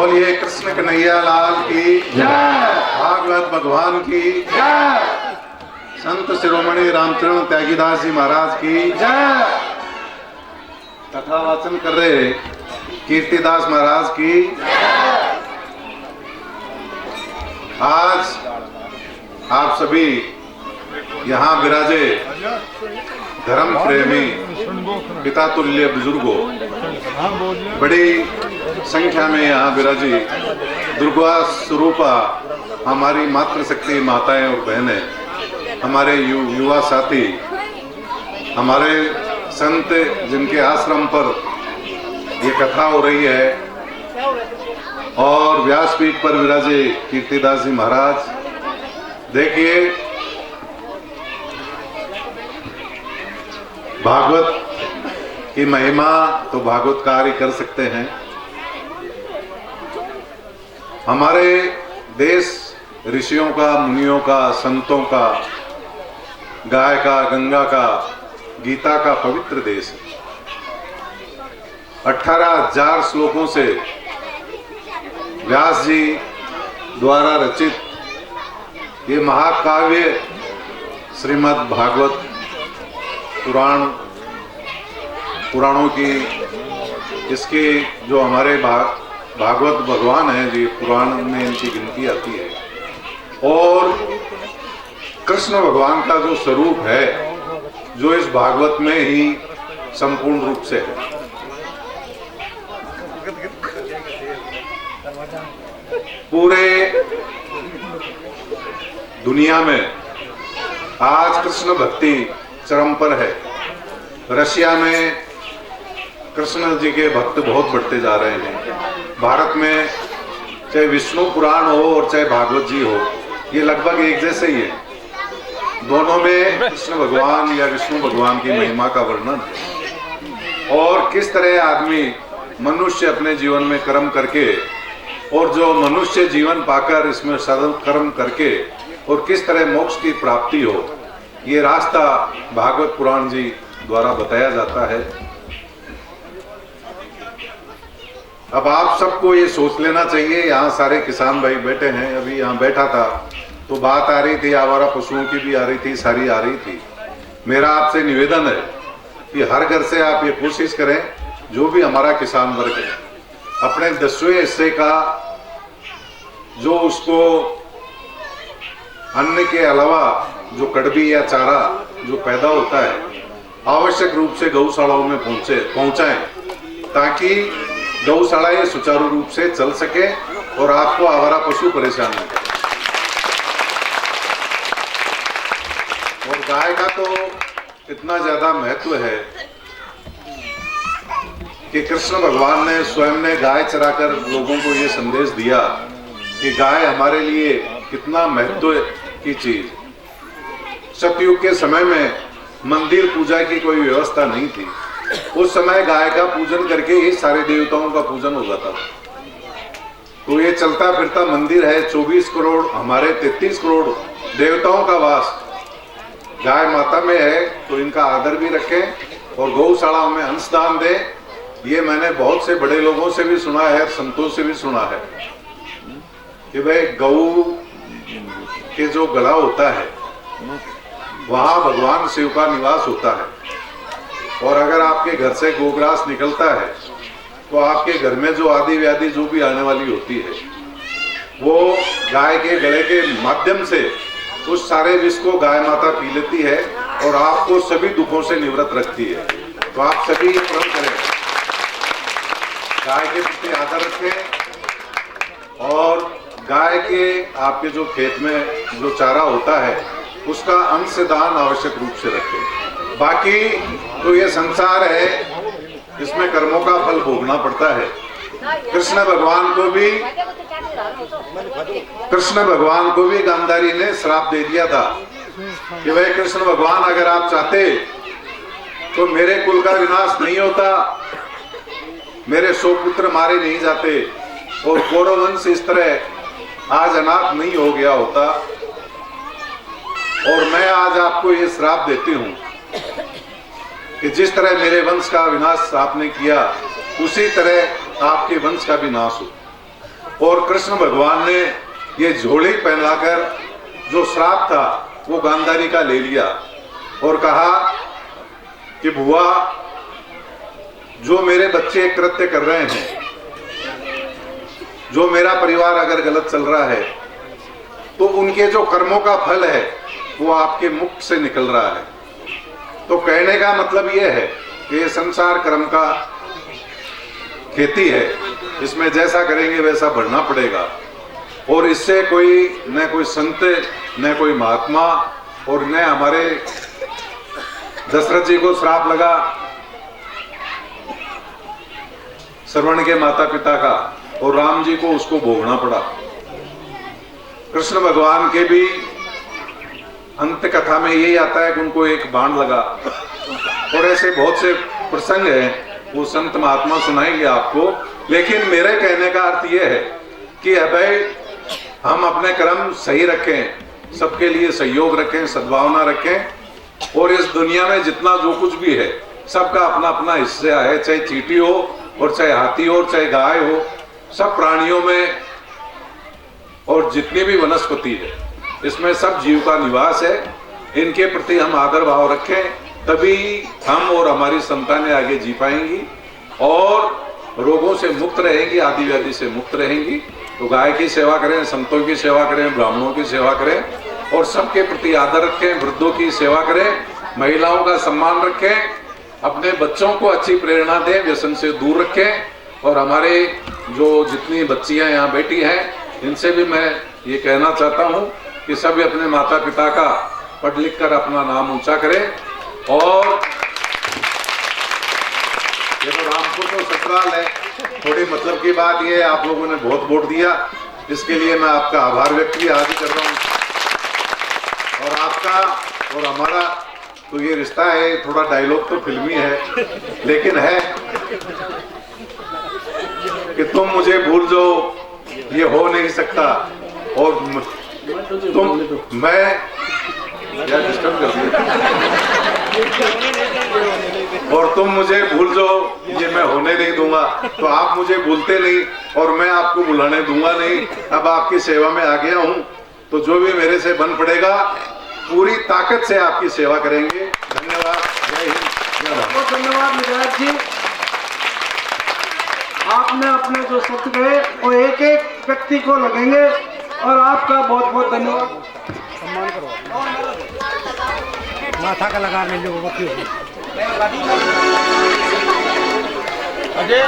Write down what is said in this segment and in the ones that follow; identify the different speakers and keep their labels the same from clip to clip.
Speaker 1: बोलिए कृष्ण कन्हैया लाल की
Speaker 2: जय।
Speaker 1: भागवत भगवान की
Speaker 2: जय।
Speaker 1: संत शिरोमणि रामचरण त्यागीदास जी महाराज की
Speaker 2: जय।
Speaker 1: कथा वाचन कर रहे कीर्तिदास महाराज की। आज आप सभी यहाँ विराजे धर्म प्रेमी पिता तुल्य बुजुर्गों, बड़ी संख्या में यहाँ विराजी दुर्गा स्वरूपा हमारी मातृशक्ति माताएं और बहनें, हमारे युवा साथी, हमारे संत जिनके आश्रम पर ये कथा हो रही है, और व्यासपीठ पर विराजे कीर्तिदास जी महाराज। देखिए, भागवत की महिमा तो भागवतकार ही कर सकते हैं। हमारे देश ऋषियों का, मुनियों का, संतों का, गाय का, गंगा का, गीता का पवित्र देश है। 18,000 श्लोकों से व्यास जी द्वारा रचित ये महाकाव्य श्रीमद् भागवत पुराणों की, इसके जो हमारे भागवत भगवान हैं जी, पुराण में इनकी गिनती आती है। और कृष्ण भगवान का जो स्वरूप है, जो इस भागवत में ही संपूर्ण रूप से है। पूरे दुनिया में आज कृष्ण भक्ति चरम पर है। रशिया में कृष्ण जी के भक्त बहुत बढ़ते जा रहे हैं। भारत में चाहे विष्णु पुराण हो और चाहे भागवत जी हो, ये लगभग एक जैसे ही है। दोनों में कृष्ण भगवान या विष्णु भगवान की महिमा का वर्णन है, और किस तरह आदमी मनुष्य अपने जीवन में कर्म करके, और जो मनुष्य जीवन पाकर इसमें कर्म करके, और किस तरह मोक्ष की प्राप्ति हो, ये रास्ता भागवत पुराण जी द्वारा बताया जाता है। अब आप सबको ये सोच लेना चाहिए, यहाँ सारे किसान भाई बैठे हैं। अभी यहाँ बैठा था तो बात आ रही थी, आवारा पशुओं की भी आ रही थी, सारी आ रही थी। मेरा आपसे निवेदन है कि हर घर से आप ये कोशिश करें, जो भी हमारा किसान वर्ग है, अपने 10वें हिस्से का जो उसको अन्न के अलावा जो कड़बी या चारा जो पैदा होता है, आवश्यक रूप से गौशालाओं में पहुंचाएं, ताकि गौशालाएं सुचारू रूप से चल सके और आपको आवारा पशु परेशान न करें। और गाय का तो इतना ज्यादा महत्व है कि कृष्ण भगवान ने स्वयं ने गाय चराकर लोगों को ये संदेश दिया कि गाय हमारे लिए कितना महत्व की चीज। सतयुग के समय में मंदिर पूजा की कोई व्यवस्था नहीं थी। उस समय गाय का पूजन करके ही सारे देवताओं का पूजन हो जाता था। तो ये चलता फिरता मंदिर है। 24 करोड़ हमारे 33 करोड़ देवताओं का वास गाय माता में है, तो इनका आदर भी रखें और गौशालाओं में अंशदान दें। ये मैंने बहुत से बड़े लोगों से भी सुना है, संतों से भी सुना है कि भाई गौ के जो गला होता है वहां भगवान शिव का निवास होता है, और अगर आपके घर से गोग्रास निकलता है तो आपके घर में जो आदि व्याधि जो भी आने वाली होती है, वो गाय के गले के माध्यम से उस सारे विष को गाय माता पी लेती है और आपको सभी दुखों से निवृत्त रखती है। तो आप सभी ये प्रण करें, गाय के प्रति आदर रखें, और गाय के आपके जो खेत में जो चारा होता है उसका अंशदान आवश्यक रूप से रखें। बाकी तो ये संसार है, इसमें कर्मों का फल भोगना पड़ता है। कृष्ण भगवान को भी गांधारी ने श्राप दे दिया था कि भाई कृष्ण भगवान, अगर आप चाहते तो मेरे कुल का विनाश नहीं होता, मेरे 100 पुत्र मारे नहीं जाते, और कौरव वंश इस तरह आज अनाथ नहीं हो गया होता। और मैं आज आपको ये श्राप देती हूँ कि जिस तरह मेरे वंश का विनाश आपने किया, उसी तरह आपके वंश का भी नाश हो। और कृष्ण भगवान ने ये झोली पहनाकर जो श्राप था वो गांधारी का ले लिया और कहा कि बुआ, जो मेरे बच्चे कृत्य कर रहे हैं, जो मेरा परिवार अगर गलत चल रहा है, तो उनके जो कर्मों का फल है वो आपके मुख से निकल रहा है। तो कहने का मतलब ये है कि ये संसार कर्म का खेती है, इसमें जैसा करेंगे वैसा बढ़ना पड़ेगा। और इससे कोई न कोई संत, न कोई महात्मा, और न हमारे दशरथ जी को श्राप लगा श्रवण के माता पिता का, और राम जी को उसको भोगना पड़ा। कृष्ण भगवान के भी अंत कथा में यही आता है कि उनको एक बाण लगा, और ऐसे बहुत से प्रसंग हैं, वो संत महात्मा सुनाएंगे आपको। लेकिन मेरे कहने का अर्थ ये है कि भाई हम अपने कर्म सही रखें, सबके लिए सहयोग रखें, सद्भावना रखें, और इस दुनिया में जितना जो कुछ भी है सबका अपना अपना हिस्सा है, चाहे चींटी हो और चाहे हाथी हो और चाहे गाय हो, सब प्राणियों में और जितनी भी वनस्पति है इसमें सब जीव का निवास है। इनके प्रति हम आदर भाव रखें, तभी हम और हमारी संतानें आगे जी पाएंगी और रोगों से मुक्त रहेंगी, आदि व्याधि से मुक्त रहेंगी। तो गाय की सेवा करें, संतों की सेवा करें, ब्राह्मणों की सेवा करें, और सबके प्रति आदर रखें, वृद्धों की सेवा करें, महिलाओं का सम्मान रखें, अपने बच्चों को अच्छी प्रेरणा दें, व्यसन से दूर रखें। और हमारे जो जितनी बच्चियां यहाँ बैठी हैं, इनसे भी मैं ये कहना चाहता हूँ कि सभी अपने माता पिता का पढ़ लिख कर अपना नाम ऊंचा करें। और ये तो रामपुर तो ससुराल है, थोड़ी मतलब की बात ये है, आप लोगों ने बहुत वोट दिया, इसके लिए मैं आपका आभार व्यक्त भी आज कर रहा हूँ। और आपका और हमारा तो ये रिश्ता है, थोड़ा डायलॉग तो फिल्मी है, लेकिन है कि तुम मुझे भूल जाओ ये हो नहीं सकता, और तुम मैं यार डिस्टर्ब कर दिया, और तुम मुझे भूल जाओ ये मैं होने नहीं दूंगा। तो आप मुझे भूलते नहीं और मैं आपको भुलाने दूंगा नहीं। अब आपकी सेवा में आ गया हूं, तो जो भी मेरे से बन पड़ेगा पूरी ताकत से आपकी सेवा करेंगे। धन्यवाद, जय हिंद, जय भारत।
Speaker 2: बहुत धन्यवाद विधायक जी, आपने अपने जो शब्द कहे वो एक एक व्यक्ति को लगेंगे, और आपका बहुत बहुत धन्यवाद। सम्मान करो, माथा का लगा ले लो अजय।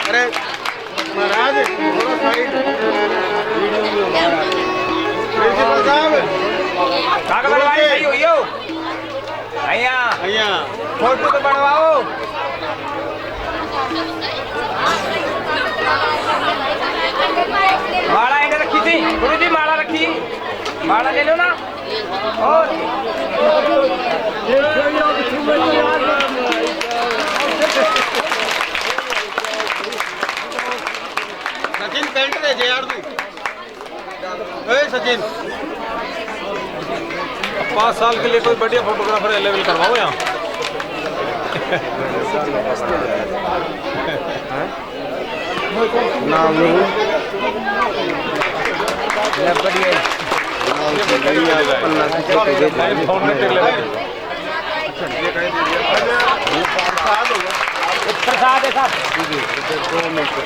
Speaker 2: अरे महाराज थोड़ा साइड प्रिंसिपल साहब काका बनवाई सही हुई हो भैया, भैया फोटो तो बनवाओ। माला इन्हें रखी थी, गुरु जी माला रखी, माला ले लो ना। और सचिन पेंट दे जे यार तू, सचिन 5 साल के लिए कोई बढ़िया फोटोग्राफर अवेलेबल करवाओ यहाँ। नाम प्रसाद है साहब,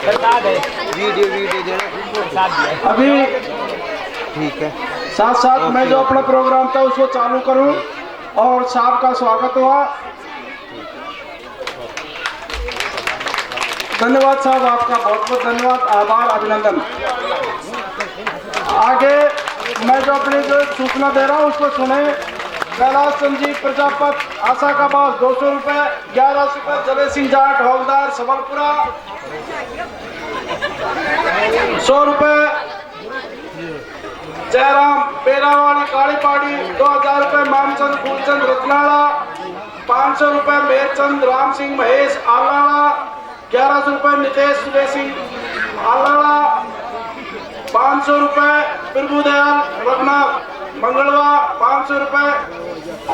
Speaker 2: प्रसाद है, वीडियो देना अभी ठीक है। साथ साथ मैं जो अपना प्रोग्राम था उसको चालू करूं, और साहब का स्वागत हुआ। धन्यवाद साहब, आपका बहुत बहुत धन्यवाद, आभार, अभिनंदन। आगे मैं जो अपनी जो सूचना दे रहा हूँ उसको सुने। कैलाश चंद जी प्रजापत, आशा का बास 200 रुपये, 11 रुपये जले सिंह जाट हौलदार सबलपुरा, 100 रुपये जयराम पेरावाड़ी काली पाड़ी, 2000 रुपये मामचंद फूलचंद रतनाड़ा, 500 रुपए मेरचंद राम सिंह महेश आलाड़ा। 1100 रुपए नितेश सुबे सिंह आलाड़ा। 500 रुपए प्रभुदयाल रघुनाथ मंगलवा। 500 रुपए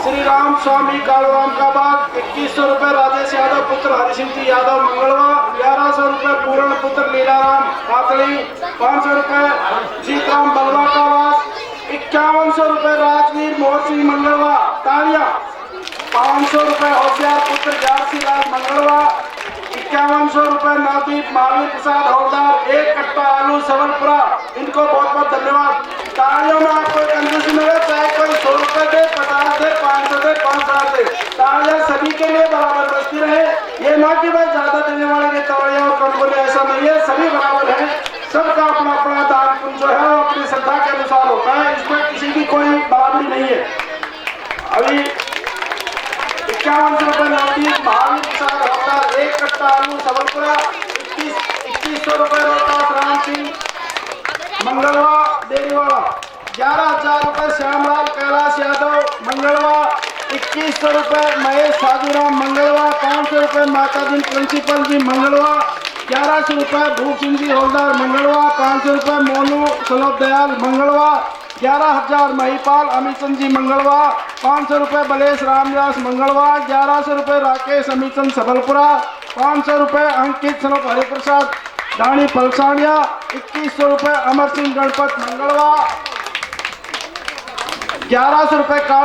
Speaker 2: श्री राम स्वामी कालराम का बाग। 2100 रुपए राजेश यादव पुत्र हरि सिंह जी यादव मंगलवा। 1100 रुपए पूर्ण पुत्र लीलाराम कातली। 500 रुपए सीताराम बलवा का वास। 5100 रुपए राजवीर मोहन सिंह मंगलवा तालिया। 500 रुपए होशियार पुत्र जारसी लाल मंगलवा। 5100 रुपए नवदीप महावीर प्रसाद हौलदार 1 कट्टा आलू सबलपुरा। इनको बहुत बहुत धन्यवाद। तालियों में आपको कंजूसी मिले, चाहे कोई 100 रुपए दे, 50 दे, 500 दे, 5000 दे, तालियां सभी के लिए बराबर बजती रहे। ये ना कि भाई ज्यादा देने वाले के तालियां और कम बोले, ऐसा नहीं है, सभी बराबर है। सबका अपना अपना दान पुण्य जो है वो अपनी श्रद्धा के अनुसार होता है, इसमें किसी की कोई बराबरी नहीं है। अभी 5100 रुपए नवदीप महावीर प्रसाद हौलदार 1 कट्टा आलू सबलपुरा। 2100 रुपए रोहतास राम सिंह मंगलवा देरीवाड़ा। 11000 रुपए श्यामलाल कैलाश यादव मंगलवा। 2100 रुपए महेश साधुराम मंगलवा। 500 रुपए माता दिन प्रिंसिपल जी मंगलवा। 1100 रुपए भूप सिंह जी हौलदार मंगलवा। 500 रुपए मोनू सुलभ दयाल मंगलवा। 11000 महिपाल अमित चंद जी मंगलवा। 500 रुपए बलेश रामदास मंगलवा। 1100 रुपए राकेश अमित चंद सबलपुरा। 500 रुपए अंकित सनप हरिप्रसाद दानी पलसानिया। 2100 रुपए अमर सिंह गणपत मंगलवा। 1100 रुपए